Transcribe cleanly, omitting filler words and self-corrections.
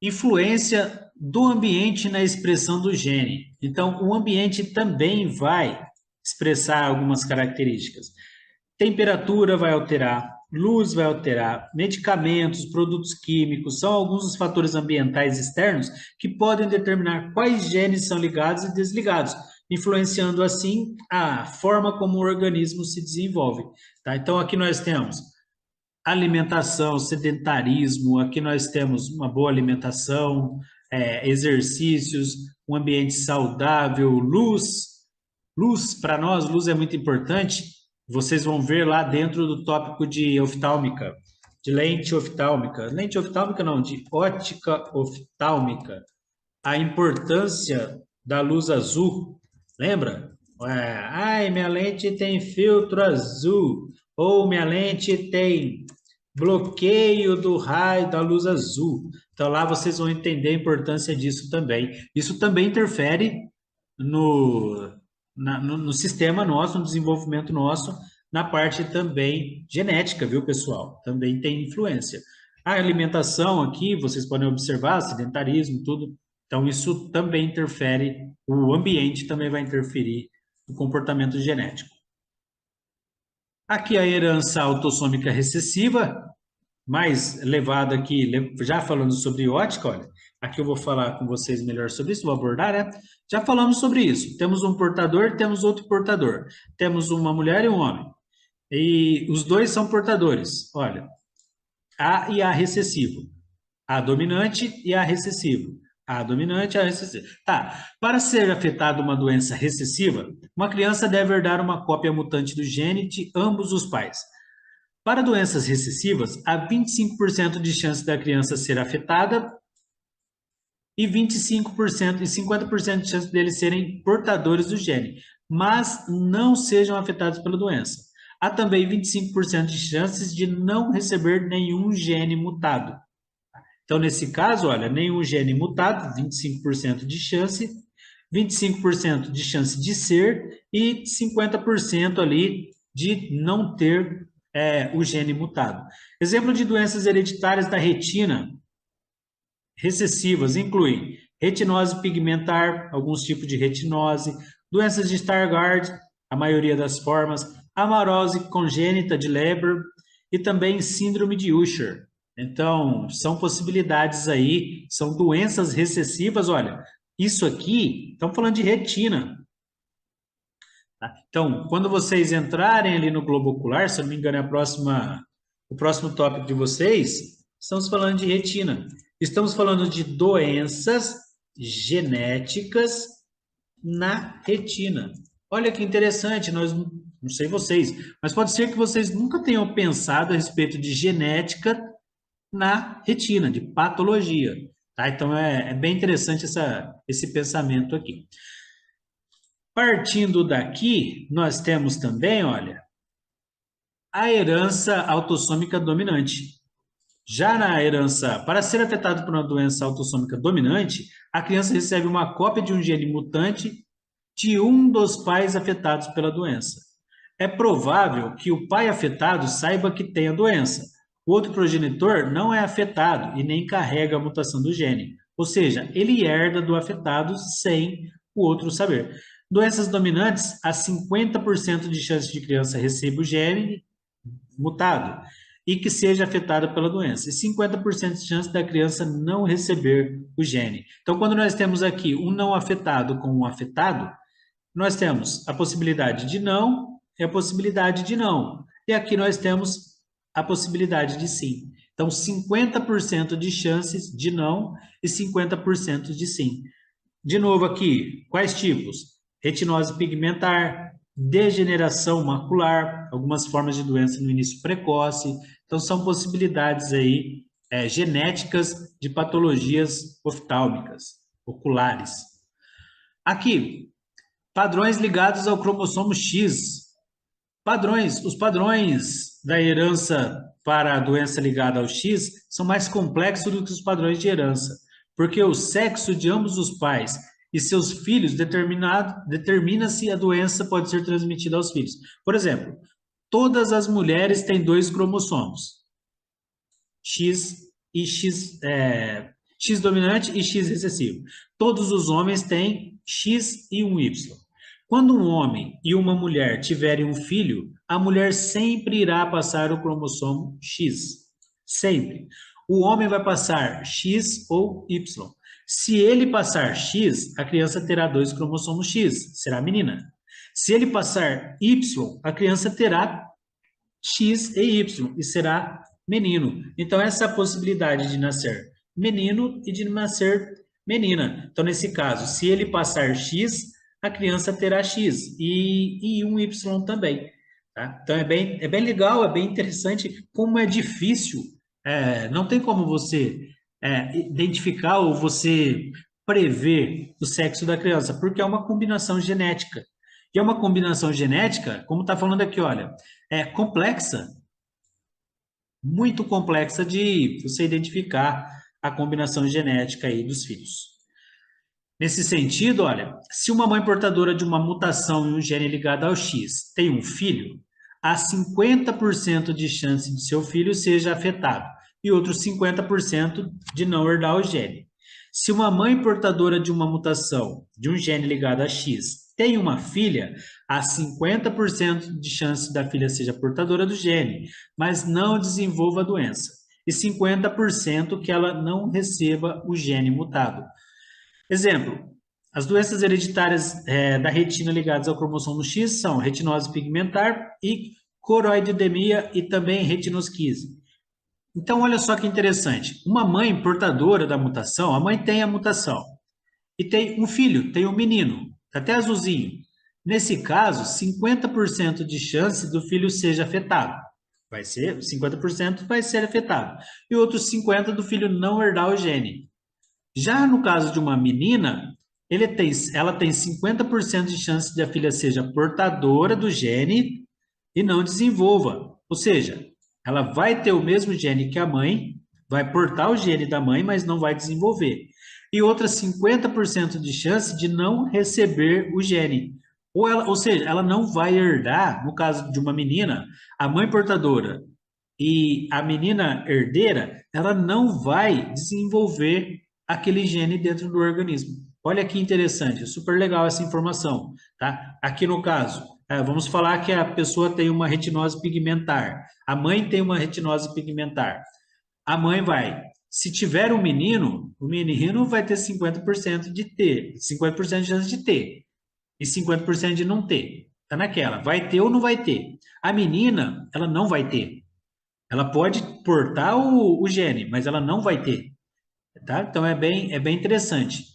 Influência do ambiente na expressão do gene. Então, o ambiente também vai expressar algumas características. Temperatura vai alterar, luz vai alterar, medicamentos, produtos químicos, são alguns dos fatores ambientais externos que podem determinar quais genes são ligados e desligados, influenciando assim a forma como o organismo se desenvolve. Tá? Então, aqui nós temos alimentação, sedentarismo, aqui nós temos uma boa alimentação, exercícios, um ambiente saudável, luz. Luz, para nós, luz é muito importante. Vocês vão ver lá dentro do tópico de oftálmica, de lente oftálmica. Lente oftálmica não, de ótica oftálmica. A importância da luz azul, lembra? Ai, minha lente tem filtro azul, ou minha lente tem bloqueio do raio da luz azul. Então lá vocês vão entender a importância disso também. Isso também interfere no, no sistema nosso, no desenvolvimento nosso, na parte também genética, viu, pessoal? Também tem influência. A alimentação aqui, vocês podem observar, sedentarismo, tudo. Então, isso também interfere, o ambiente também vai interferir no comportamento genético. Aqui a herança autossômica recessiva, mais levado aqui, já falando sobre ótica, olha, aqui eu vou falar com vocês melhor sobre isso, vou abordar, né? Já falamos sobre isso. Temos um portador, temos outro portador. Temos uma mulher e um homem. E os dois são portadores. Olha, A e A recessivo. A dominante e A recessivo. A dominante e A recessiva. Tá. Para ser afetada uma doença recessiva, uma criança deve herdar uma cópia mutante do gene de ambos os pais. Para doenças recessivas, há 25% de chance da criança ser afetada e 25% e 50% de chance deles serem portadores do gene, mas não sejam afetados pela doença. Há também 25% de chances de não receber nenhum gene mutado. Então, nesse caso, olha, nenhum gene mutado, 25% de chance, 25% de chance de ser e 50% ali de não ter o gene mutado. Exemplo de doenças hereditárias da retina recessivas incluem retinose pigmentar, alguns tipos de retinose, doenças de Stargardt, a maioria das formas, amarose congênita de Leber e também síndrome de Usher. Então, são possibilidades aí, são doenças recessivas. Olha, isso aqui, estamos falando de retina. Tá? Então, quando vocês entrarem ali no globo ocular, se eu não me engano, o próximo tópico de vocês, estamos falando de retina. Estamos falando de doenças genéticas na retina. Olha que interessante, nós não sei vocês, mas pode ser que vocês nunca tenham pensado a respeito de genética na retina, de patologia. Tá? Então é bem interessante esse pensamento aqui. Partindo daqui, nós temos também, olha, a herança autossômica dominante. Já na herança, para ser afetado por uma doença autossômica dominante, a criança recebe uma cópia de um gene mutante de um dos pais afetados pela doença. É provável que o pai afetado saiba que tem a doença. O outro progenitor não é afetado e nem carrega a mutação do gene. Ou seja, ele herda do afetado sem o outro saber. Doenças dominantes, há 50% de chance de criança receber o gene mutado e que seja afetada pela doença, e 50% de chance da criança não receber o gene. Então, quando nós temos aqui um não afetado com um afetado, nós temos a possibilidade de não e a possibilidade de não. E aqui nós temos a possibilidade de sim. Então, 50% de chances de não e 50% de sim. De novo aqui, quais tipos? Retinose pigmentar, degeneração macular, algumas formas de doença no início precoce. Então, são possibilidades aí genéticas de patologias oftálmicas, oculares. Aqui, padrões ligados ao cromossomo X. Os padrões da herança para a doença ligada ao X são mais complexos do que os padrões de herança, porque o sexo de ambos os pais e seus filhos determina se a doença pode ser transmitida aos filhos. Por exemplo, todas as mulheres têm dois cromossomos, X e X dominante e X recessivo. Todos os homens têm X e um Y. Quando um homem e uma mulher tiverem um filho, a mulher sempre irá passar o cromossomo X. Sempre. O homem vai passar X ou Y. Se ele passar X, a criança terá dois cromossomos X, será menina. Se ele passar Y, a criança terá X e Y e será menino. Então, essa possibilidade de nascer menino e de nascer menina. Então, nesse caso, se ele passar X, a criança terá X e um Y também. Tá? Então, é bem legal, é bem interessante como é difícil. Não tem como você identificar ou você prever o sexo da criança, porque é uma combinação genética. E é uma combinação genética, como está falando aqui, olha, é complexa, muito complexa de você identificar a combinação genética aí dos filhos. Nesse sentido, olha, se uma mãe portadora de uma mutação em um gene ligado ao X tem um filho, há 50% de chance de seu filho seja afetado e outros 50% de não herdar o gene. Se uma mãe portadora de uma mutação de um gene ligado a X tem uma filha, há 50% de chance da filha seja portadora do gene, mas não desenvolva a doença, e 50% que ela não receba o gene mutado. Exemplo, as doenças hereditárias da retina ligadas ao cromossomo X são retinose pigmentar e coroidemia e também retinosquise. Então, olha só que interessante. Uma mãe portadora da mutação, a mãe tem a mutação e tem um filho, tem um menino, tá até azulzinho. Nesse caso, 50% de chance do filho seja afetado. 50% vai ser afetado. E outros 50% do filho não herdar o gene. Já no caso de uma menina, ela tem 50% de chance de a filha seja portadora do gene e não desenvolva. Ou seja, ela vai ter o mesmo gene que a mãe, vai portar o gene da mãe, mas não vai desenvolver. E outras 50% de chance de não receber o gene. Ou seja, ela não vai herdar, no caso de uma menina, a mãe portadora e a menina herdeira, ela não vai desenvolver aquele gene dentro do organismo. Olha que interessante, super legal essa informação, tá? Aqui no caso, vamos falar que a pessoa tem uma retinose pigmentar, a mãe tem uma retinose pigmentar. A mãe vai, se tiver um menino, o menino vai ter 50% de ter, 50% de chance de ter e 50% de não ter. Tá naquela, vai ter ou não vai ter. A menina, ela não vai ter. Ela pode portar o gene, mas ela não vai ter, tá? Então é bem interessante.